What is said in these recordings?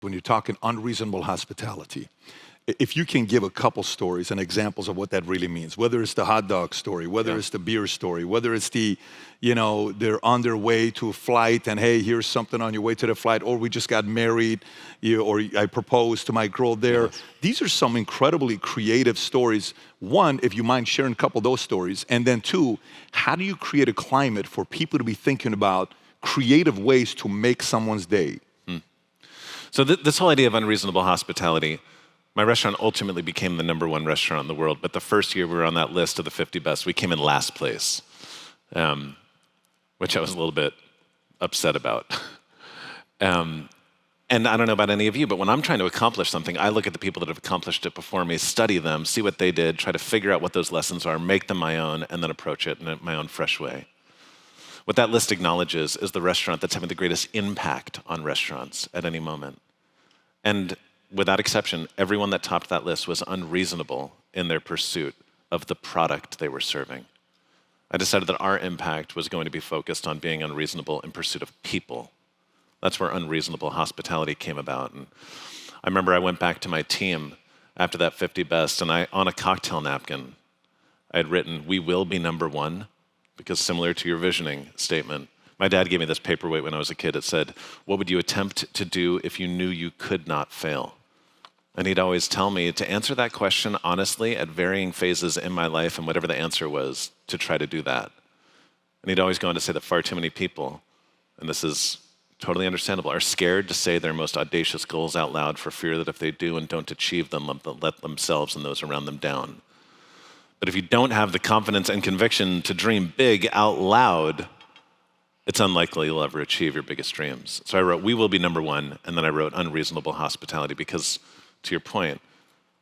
when you're talking unreasonable hospitality, if you can give a couple stories and examples of what that really means, whether it's the hot dog story, whether it's the beer story, whether it's the, they're on their way to a flight and hey, here's something on your way to the flight, or we just got married, or I proposed to my girl there. Yes. These are some incredibly creative stories. One, if you mind sharing a couple of those stories, and then two, how do you create a climate for people to be thinking about creative ways to make someone's day? So this whole idea of unreasonable hospitality, my restaurant ultimately became the #1 restaurant in the world, but the first year we were on that list of the 50 best, we came in last place, which I was a little bit upset about. And I don't know about any of you, but when I'm trying to accomplish something, I look at the people that have accomplished it before me, study them, see what they did, try to figure out what those lessons are, make them my own, and then approach it in my own fresh way. What that list acknowledges is the restaurant that's having the greatest impact on restaurants at any moment. And without exception, everyone that topped that list was unreasonable in their pursuit of the product they were serving. I decided that our impact was going to be focused on being unreasonable in pursuit of people. That's where unreasonable hospitality came about. And I remember I went back to my team after that 50 best, and on a cocktail napkin, I had written, "We will be #1," because similar to your visioning statement, my dad gave me this paperweight when I was a kid. It said, "What would you attempt to do if you knew you could not fail?" And he'd always tell me to answer that question honestly at varying phases in my life, and whatever the answer was, to try to do that. And he'd always go on to say that far too many people, and this is totally understandable, are scared to say their most audacious goals out loud for fear that if they do and don't achieve them, they'll let themselves and those around them down. But if you don't have the confidence and conviction to dream big out loud, it's unlikely you'll ever achieve your biggest dreams. So I wrote, "We will be #1," and then I wrote unreasonable hospitality because, to your point,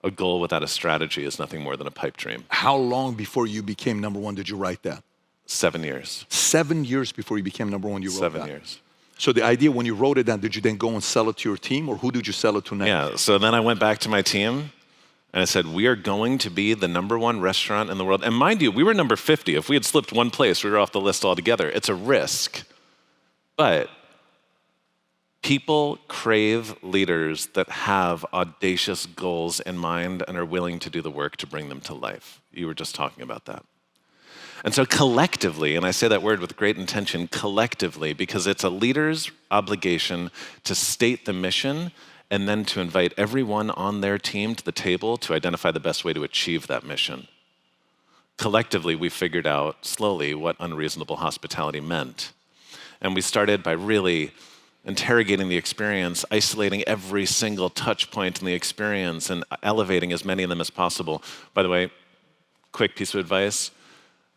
a goal without a strategy is nothing more than a pipe dream. How long before you became #1 did you write that? 7 years. 7 years before you became #1, you wrote that? 7 years. So the idea when you wrote it down, did you then go and sell it to your team, or who did you sell it to next? Yeah, so then I went back to my team, and I said, "We are going to be the #1 restaurant in the world." And mind you, we were number 50. If we had slipped one place, we were off the list altogether. It's a risk. But people crave leaders that have audacious goals in mind and are willing to do the work to bring them to life. You were just talking about that. And so collectively, and I say that word with great intention, collectively, because it's a leader's obligation to state the mission and then to invite everyone on their team to the table to identify the best way to achieve that mission. Collectively, we figured out slowly what unreasonable hospitality meant. And we started by really interrogating the experience, isolating every single touch point in the experience, and elevating as many of them as possible. By the way, quick piece of advice,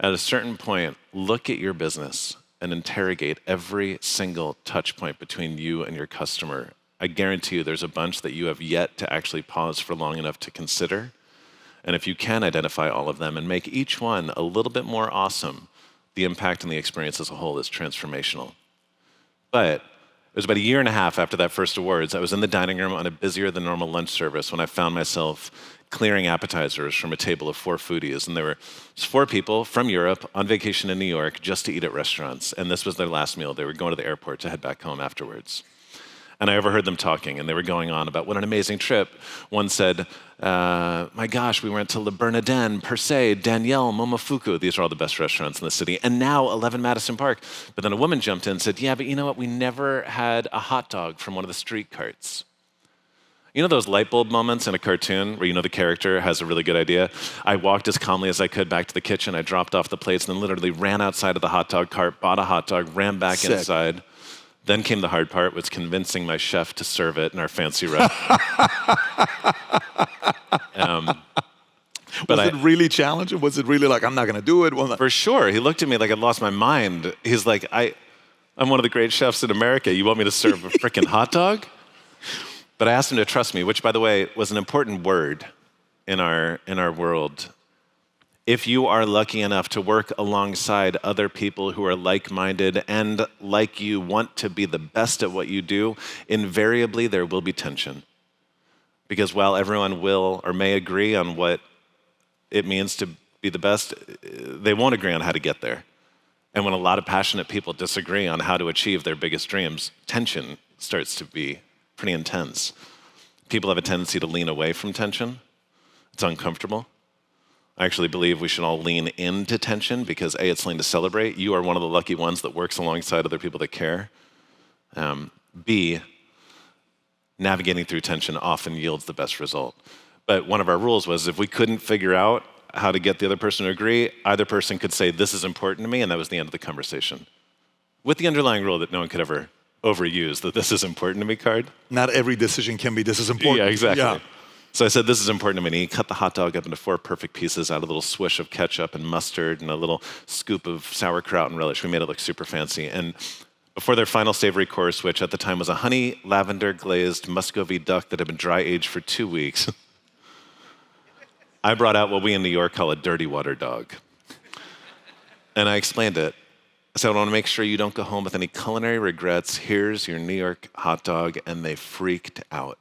at a certain point, look at your business and interrogate every single touch point between you and your customer. I guarantee you there's a bunch that you have yet to actually pause for long enough to consider. And if you can identify all of them and make each one a little bit more awesome, the impact on the experience as a whole is transformational. But it was about 1.5 years after that first awards, I was in the dining room on a busier than normal lunch service when I found myself clearing appetizers from a table of 4 foodies. And there were 4 people from Europe on vacation in New York just to eat at restaurants. And this was their last meal. They were going to the airport to head back home afterwards. And I overheard them talking, and they were going on about what an amazing trip. One said, my gosh, we went to Le Bernardin, Per Se, Danielle, Momofuku. These are all the best restaurants in the city. And now 11 Madison Park. But then a woman jumped in and said, yeah, but you know what? We never had a hot dog from one of the street carts. You know those light bulb moments in a cartoon where you know the character has a really good idea? I walked as calmly as I could back to the kitchen. I dropped off the plates and then literally ran outside of the hot dog cart, bought a hot dog, ran back inside. Then came the hard part, was convincing my chef to serve it in our fancy restaurant. Was it really challenging? Was it really like, I'm not going to do it? For sure. He looked at me like I'd lost my mind. He's like, I'm one of the great chefs in America. You want me to serve a freaking hot dog? But I asked him to trust me, which, by the way, was an important word in our world. If you are lucky enough to work alongside other people who are like-minded and like you want to be the best at what you do, invariably there will be tension. Because while everyone will or may agree on what it means to be the best, they won't agree on how to get there. And when a lot of passionate people disagree on how to achieve their biggest dreams, tension starts to be pretty intense. People have a tendency to lean away from tension. It's uncomfortable. I actually believe we should all lean into tension because A, it's something to celebrate. You are one of the lucky ones that works alongside other people that care. B, navigating through tension often yields the best result. But one of our rules was if we couldn't figure out how to get the other person to agree, either person could say, this is important to me, and that was the end of the conversation. With the underlying rule that no one could ever overuse the this is important to me card. Not every decision can be this is important. Yeah, exactly. Yeah. So I said, this is important to me. And he cut the hot dog up into 4 perfect pieces, out a little swish of ketchup and mustard and a little scoop of sauerkraut and relish. We made it look super fancy. And before their final savory course, which at the time was a honey lavender glazed Muscovy duck that had been dry aged for 2 weeks, I brought out what we in New York call a dirty water dog. And I explained it. I said, I want to make sure you don't go home with any culinary regrets. Here's your New York hot dog. And they freaked out.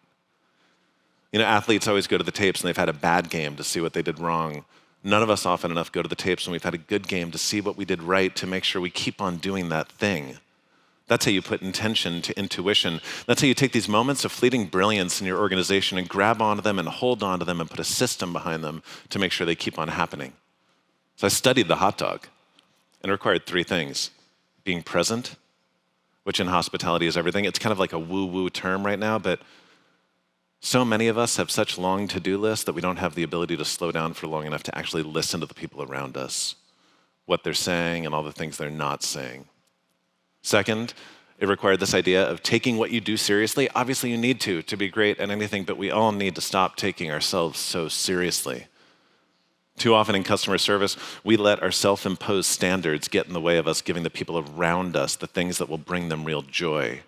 You know, athletes always go to the tapes and they've had a bad game to see what they did wrong. None of us often enough go to the tapes when we've had a good game to see what we did right, to make sure we keep on doing that thing. That's how you put intention to intuition. That's how you take these moments of fleeting brilliance in your organization and grab onto them and hold onto them and put a system behind them to make sure they keep on happening. So I studied the hot dog, and it required 3 things. Being present, which in hospitality is everything. It's kind of like a woo-woo term right now, but so many of us have such long to-do lists that we don't have the ability to slow down for long enough to actually listen to the people around us, what they're saying and all the things they're not saying. Second, it required this idea of taking what you do seriously. Obviously, you need to be great at anything, but we all need to stop taking ourselves so seriously. Too often in customer service, we let our self-imposed standards get in the way of us giving the people around us the things that will bring them real joy.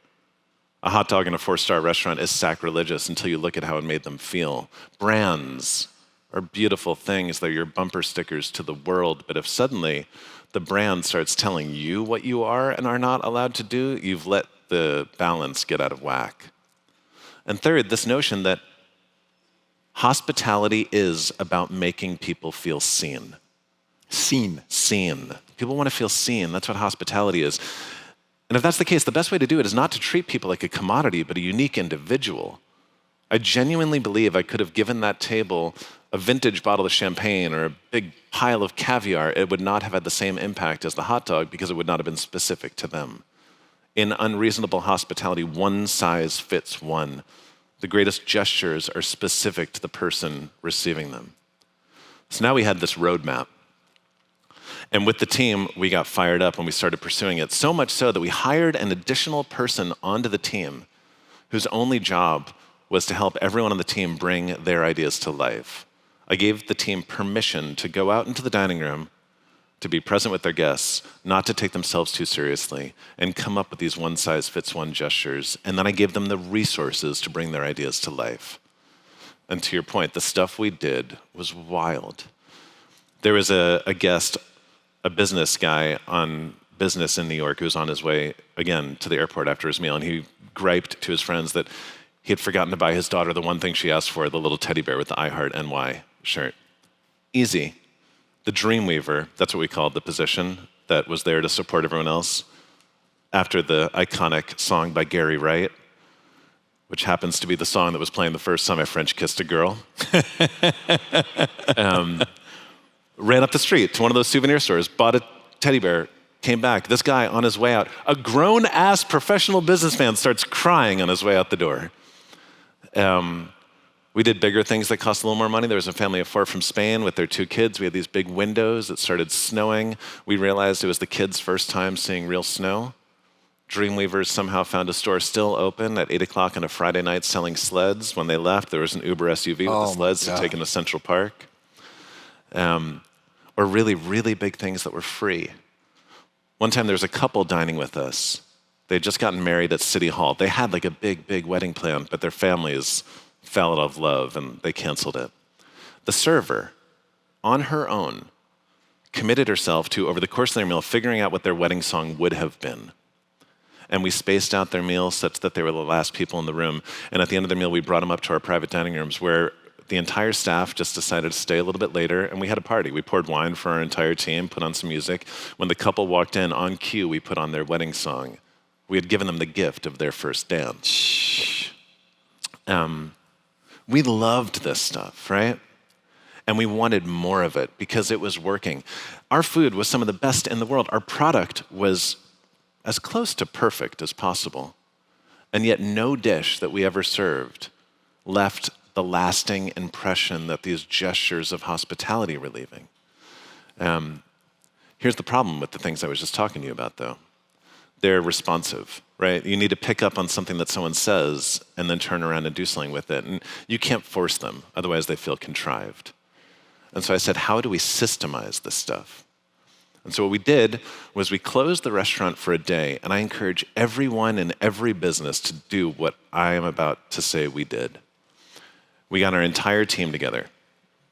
A hot dog in a 4-star restaurant is sacrilegious until you look at how it made them feel. Brands are beautiful things. They're your bumper stickers to the world. But if suddenly the brand starts telling you what you are and are not allowed to do, you've let the balance get out of whack. And third, this notion that hospitality is about making people feel seen. Seen. People want to feel seen. That's what hospitality is. And if that's the case, the best way to do it is not to treat people like a commodity, but a unique individual. I genuinely believe I could have given that table a vintage bottle of champagne or a big pile of caviar. It would not have had the same impact as the hot dog because it would not have been specific to them. In Unreasonable Hospitality, one size fits one. The greatest gestures are specific to the person receiving them. So now we had this roadmap. And with the team, we got fired up and we started pursuing it, so much so that we hired an additional person onto the team whose only job was to help everyone on the team bring their ideas to life. I gave the team permission to go out into the dining room, to be present with their guests, not to take themselves too seriously, and come up with these one-size-fits-one gestures. And then I gave them the resources to bring their ideas to life. And to your point, the stuff we did was wild. There was a guest, a business guy on business in New York who was on his way, again, to the airport after his meal, and he griped to his friends that he had forgotten to buy his daughter the one thing she asked for, the little teddy bear with the I Heart NY shirt. Easy. The Dreamweaver, that's what we called the position that was there to support everyone else, after the iconic song by Gary Wright, which happens to be the song that was playing the first time I French kissed a girl. Ran up the street to one of those souvenir stores, bought a teddy bear, came back. This guy on his way out, a grown-ass professional businessman, starts crying on his way out the door. We did bigger things that cost a little more money. There was a family of 4 from Spain with their 2 kids. We had these big windows. It started snowing. We realized it was the kids' first time seeing real snow. Dreamweavers somehow found a store still open at 8 o'clock on a Friday night selling sleds. When they left, there was an Uber SUV with the sleds to take them to Central Park. Or really, really big things that were free. One time there was a couple dining with us. They'd just gotten married at City Hall. They had like a big, big wedding plan, but their families fell out of love and they canceled it. The server, on her own, committed herself to, over the course of their meal, figuring out what their wedding song would have been. And we spaced out their meal such that they were the last people in the room. And at the end of the meal, we brought them up to our private dining rooms where the entire staff just decided to stay a little bit later, and we had a party. We poured wine for our entire team, put on some music. When the couple walked in, on cue, we put on their wedding song. We had given them the gift of their first dance. We loved this stuff, right? And we wanted more of it because it was working. Our food was some of the best in the world. Our product was as close to perfect as possible. And yet no dish that we ever served left the lasting impression that these gestures of hospitality were leaving. Here's the problem with the things I was just talking to you about, though. They're responsive, right? You need to pick up on something that someone says and then turn around and do something with it. And you can't force them, otherwise they feel contrived. And so I said, how do we systemize this stuff? And so what we did was we closed the restaurant for a day, and I encourage everyone in every business to do what I am about to say we did. We got our entire team together.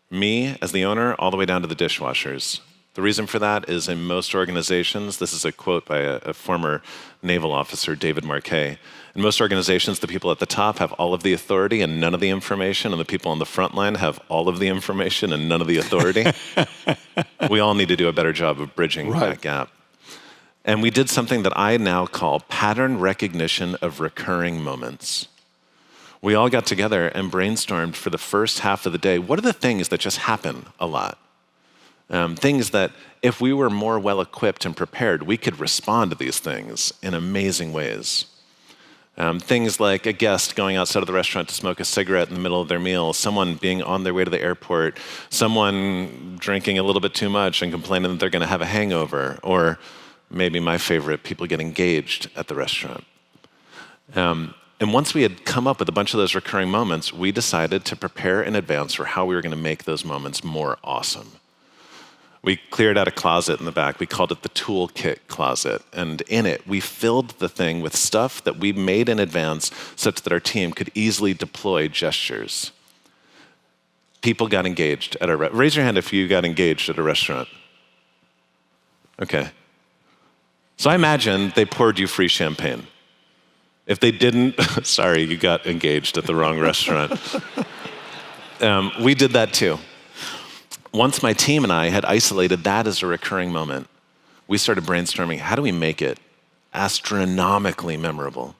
Me, as the owner, all the way down to the dishwashers. The reason for that is in most organizations, this is a quote by a former naval officer, David Marquet. In most organizations, the people at the top have all of the authority and none of the information, and the people on the front line have all of the information and none of the authority. We all need to do a better job of bridging that gap. And we did something that I now call pattern recognition of recurring moments. We all got together and brainstormed for the first half of the day, what are the things that just happen a lot? Things that if we were more well-equipped and prepared, we could respond to these things in amazing ways. Things like a guest going outside of the restaurant to smoke a cigarette in the middle of their meal, someone being on their way to the airport, someone drinking a little bit too much and complaining that they're going to have a hangover, or maybe my favorite, people get engaged at the restaurant. And once we had come up with a bunch of those recurring moments, we decided to prepare in advance for how we were going to make those moments more awesome. We cleared out a closet in the back. We called it the toolkit closet. And in it, we filled the thing with stuff that we made in advance such that our team could easily deploy gestures. People got engaged at raise your hand if you got engaged at a restaurant. Okay. So I imagine they poured you free champagne. If they didn't, sorry, you got engaged at the wrong restaurant. We did that too. Once my team and I had isolated that as a recurring moment, we started brainstorming, how do we make it astronomically memorable?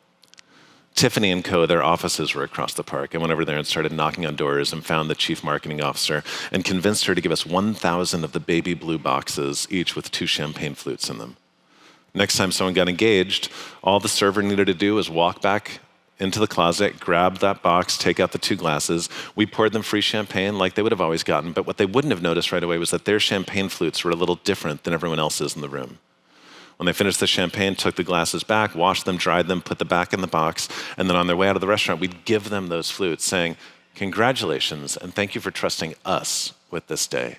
Tiffany and Co., their offices were across the park. I went over there and started knocking on doors and found the chief marketing officer and convinced her to give us 1,000 of the baby blue boxes, each with 2 champagne flutes in them. Next time someone got engaged, all the server needed to do was walk back into the closet, grab that box, take out the 2 glasses. We poured them free champagne like they would have always gotten, but what they wouldn't have noticed right away was that their champagne flutes were a little different than everyone else's in the room. When they finished the champagne, took the glasses back, washed them, dried them, put them back in the box, and then on their way out of the restaurant, we'd give them those flutes saying, congratulations, and thank you for trusting us with this day.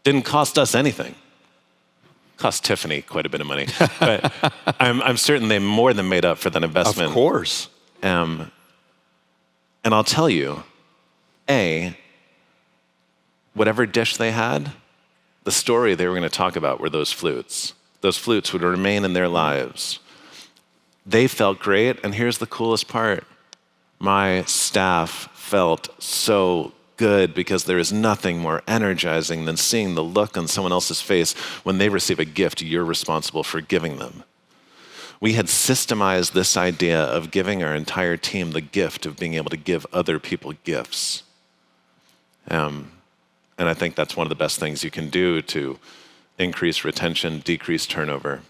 Didn't cost us anything. Cost Tiffany quite a bit of money, but I'm certain they more than made up for that investment. Of course. And I'll tell you, whatever dish they had, the story they were going to talk about were those flutes. Those flutes would remain in their lives. They felt great, and here's the coolest part. My staff felt so good because there is nothing more energizing than seeing the look on someone else's face when they receive a gift you're responsible for giving them. We had systemized this idea of giving our entire team the gift of being able to give other people gifts. And I think that's one of the best things you can do to increase retention, decrease turnover,